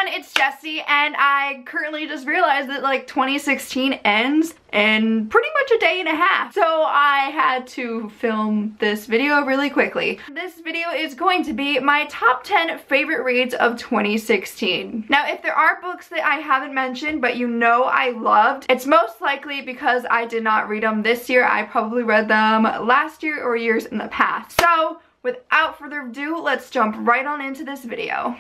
everyone, it's Jessie, and I currently just realized that like 2016 ends in pretty much a day and a half. So I had to film this video really quickly. This video is going to be my top 10 favorite reads of 2016. Now, if there are books that I haven't mentioned but you know I loved, it's most likely because I did not read them this year. I probably read them last year or years in the past. So without further ado, let's jump right on into this video.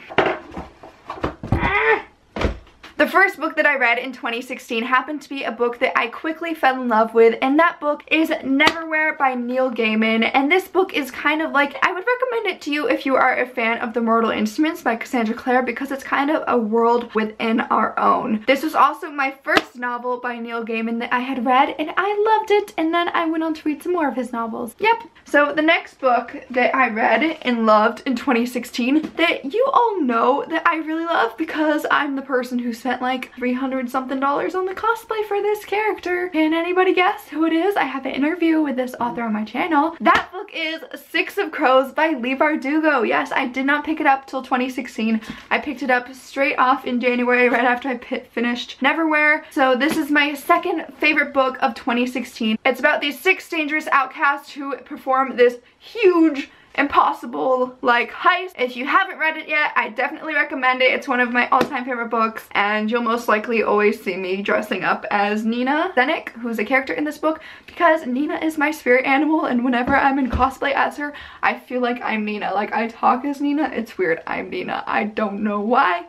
The first book that I read in 2016 happened to be a book that I quickly fell in love with, and that book is Neverwhere by Neil Gaiman. And this book is kind of like, I would recommend it to you if you are a fan of The Mortal Instruments by Cassandra Clare, because it's kind of a world within our own. This was also my first novel by Neil Gaiman that I had read, and I loved it, and then I went on to read some more of his novels. Yep. So the next book that I read and loved in 2016 that you all know that I really love, because I'm the person who spent like $300 something on the cosplay for this character. Can anybody guess who it is? I have an interview with this author on my channel. That book is Six of Crows by Leigh Bardugo. Yes, I did not pick it up till 2016. I picked it up straight off in January right after I finished Neverwhere. So this is my second favorite book of 2016. It's about these 6 dangerous outcasts who perform this huge impossible like heist. If you haven't read it yet, I definitely recommend it. It's one of my all-time favorite books, and you'll most likely always see me dressing up as Nina Zenik, who's a character in this book, because Nina is my spirit animal, and whenever I'm in cosplay as her, I feel like I'm Nina. Like, I talk as Nina. It's weird. I'm Nina. I don't know why.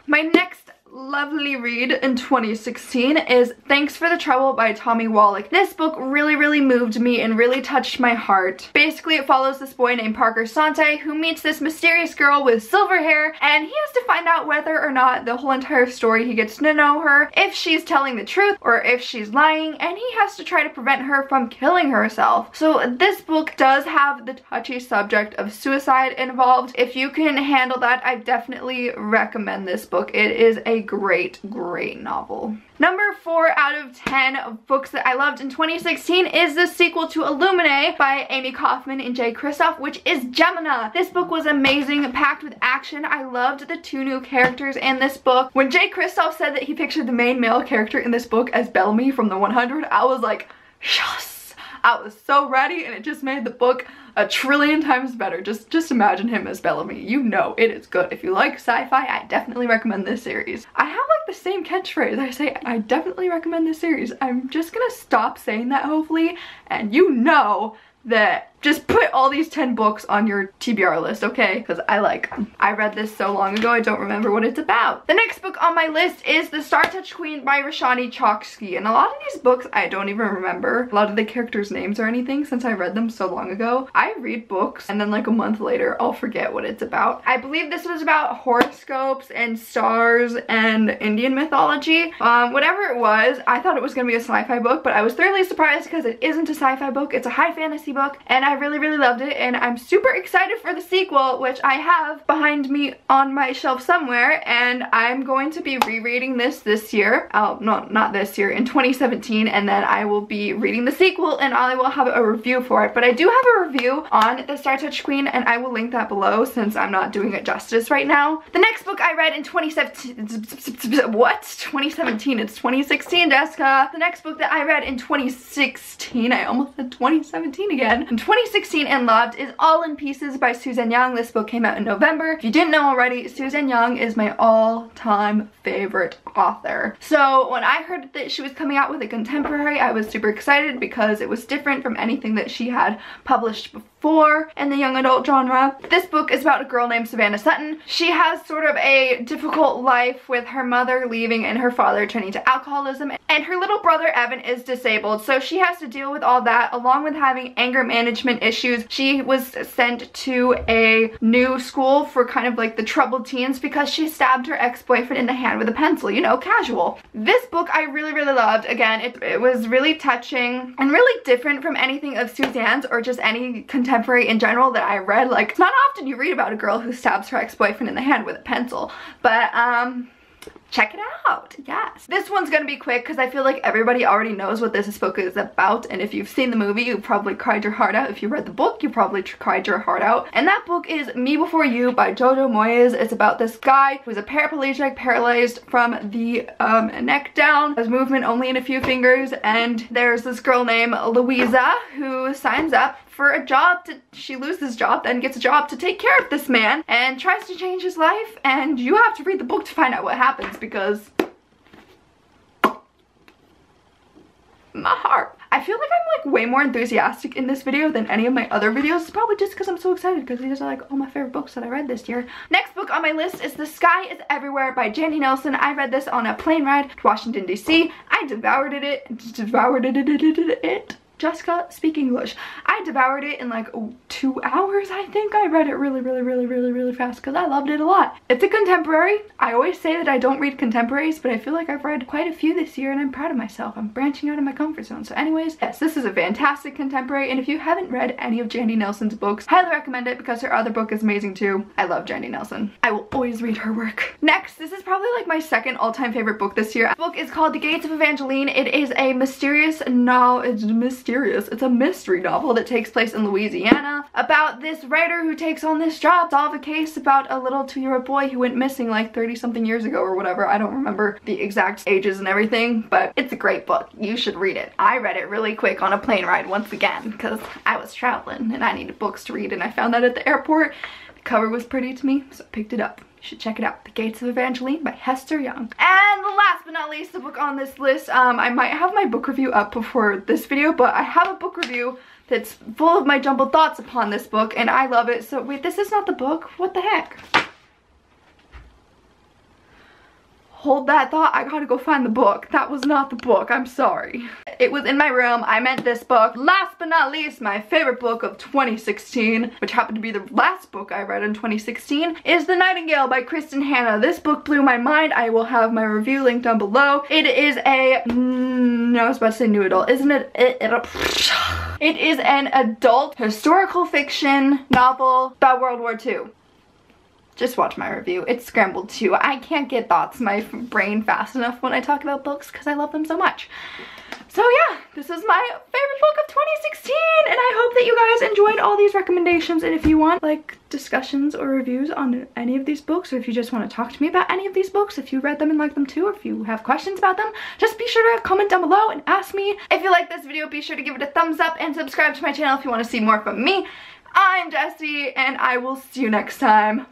My next lovely read in 2016 is Thanks for the Trouble by Tommy Wallach. This book really moved me and really touched my heart. Basically, it follows this boy named Parker Sante who meets this mysterious girl with silver hair, and he has to find out whether or not the whole entire story he gets to know her, if she's telling the truth or if she's lying, and he has to try to prevent her from killing herself. So this book does have the touchy subject of suicide involved. If you can handle that, I definitely recommend this book. It is a great novel. Number 4 out of 10 of books that I loved in 2016 is the sequel to Illuminae by Amy Kaufman and Jay Kristoff, which is Gemina. This book was amazing, packed with action. I loved the 2 new characters in this book. When Jay Kristoff said that he pictured the main male character in this book as Bellamy from the 100, I was like, yes! I was so ready, and it just made the book a trillion times better. Just imagine him as Bellamy. You know it is good. If you like sci-fi, I definitely recommend this series. I have like the same catchphrase. I say, I definitely recommend this series. I'm just gonna stop saying that, hopefully, and you know that just put all these 10 books on your TBR list, okay? Because I like them. I read this so long ago, I don't remember what it's about. The next book on my list is The Star-Touched Queen by Roshani Chokshi. And a lot of these books, I don't even remember a lot of the characters' names or anything since I read them so long ago. I read books and then like a month later, I'll forget what it's about. I believe this was about horoscopes and stars and Indian mythology. Whatever it was, I thought it was gonna be a sci-fi book, but I was thoroughly surprised because it isn't a sci-fi book. It's a high fantasy book, and I really loved it, and I'm super excited for the sequel, which I have behind me on my shelf somewhere, and I'm going to be rereading this year. Oh, no, not this year, in 2017, and then I will be reading the sequel, and I will have a review for it. But I do have a review on The Star-Touched Queen, and I will link that below since I'm not doing it justice right now. The next book I read in 2017, what? 2017, it's 2016, Jessica. The next book that I read in 2016, I almost said 2017 again, in 2016 and loved is All in Pieces by Suzanne Young. This book came out in November. If you didn't know already, Suzanne Young is my all-time favorite author. So when I heard that she was coming out with a contemporary, I was super excited because it was different from anything that she had published before in the young adult genre. This book is about a girl named Savannah Sutton. She has sort of a difficult life with her mother leaving and her father turning to alcoholism, and her little brother Evan is disabled, so she has to deal with all that along with having anger management issues. She was sent to a new school for kind of like the troubled teens because she stabbed her ex-boyfriend in the hand with a pencil, you know, casual. This book I really loved. Again, it was really touching and really different from anything of Suzanne's or just any contemporary in general that I read. Like, it's not often you read about a girl who stabs her ex-boyfriend in the hand with a pencil, but check it out. Yes. This one's gonna be quick because I feel like everybody already knows what this book is about, and if you've seen the movie, you probably cried your heart out. If you read the book, you probably cried your heart out. And that book is Me Before You by Jojo Moyes. It's about this guy who's a paraplegic, paralyzed from the neck down, has movement only in a few fingers, and there's this girl named Louisa who signs up for a job she loses job, then gets a job to take care of this man and tries to change his life, and you have to read the book to find out what happens because my heart. I feel like I'm like way more enthusiastic in this video than any of my other videos. It's probably just because I'm so excited because these are like all my favorite books that I read this year. Next book on my list is The Sky is Everywhere by Jandy Nelson. I read this on a plane ride to Washington, D.C. I devoured it. Jessica, speak English. I devoured it in like 2 hours, I think. I read it really fast because I loved it a lot. It's a contemporary. I always say that I don't read contemporaries, but I feel like I've read quite a few this year and I'm proud of myself. I'm branching out of my comfort zone. So anyways, yes, this is a fantastic contemporary, and if you haven't read any of Jandy Nelson's books, highly recommend it because her other book is amazing too. I love Jandy Nelson. I will always read her work. Next, this is probably like my second all-time favorite book this year. The book is called The Gates of Evangeline. It is a it's a mystery novel that takes place in Louisiana about this writer who takes on this job, solve a case about a little 2-year-old boy who went missing like 30-something years ago or whatever. I don't remember the exact ages and everything, but it's a great book. You should read it. I read it really quick on a plane ride once again because I was traveling and I needed books to read, and I found that at the airport. The cover was pretty to me, so I picked it up. You should check it out. The Gates of Evangeline by Hester Young. And last but not least, the book on this list, I might have my book review up before this video, but I have a book review that's full of my jumbled thoughts upon this book, and I love it. So wait, this is not the book? What the heck? Hold that thought. I gotta go find the book. That was not the book. I'm sorry. It was in my room. I meant this book. Last but not least, my favorite book of 2016, which happened to be the last book I read in 2016, is The Nightingale by Kristen Hanna. This book blew my mind. I will have my review linked down below. It is a... I was about to say new adult. Isn't it? It is an adult historical fiction novel about World War II. Just watch my review. It's scrambled too. I can't get thoughts in my brain fast enough when I talk about books because I love them so much. So yeah, this is my favorite book of 2016, and I hope that you guys enjoyed all these recommendations. And if you want like discussions or reviews on any of these books, or if you just want to talk to me about any of these books, if you read them and like them too, or if you have questions about them, just be sure to comment down below and ask me. If you like this video, be sure to give it a thumbs up and subscribe to my channel if you want to see more from me. I'm Jessie, and I will see you next time.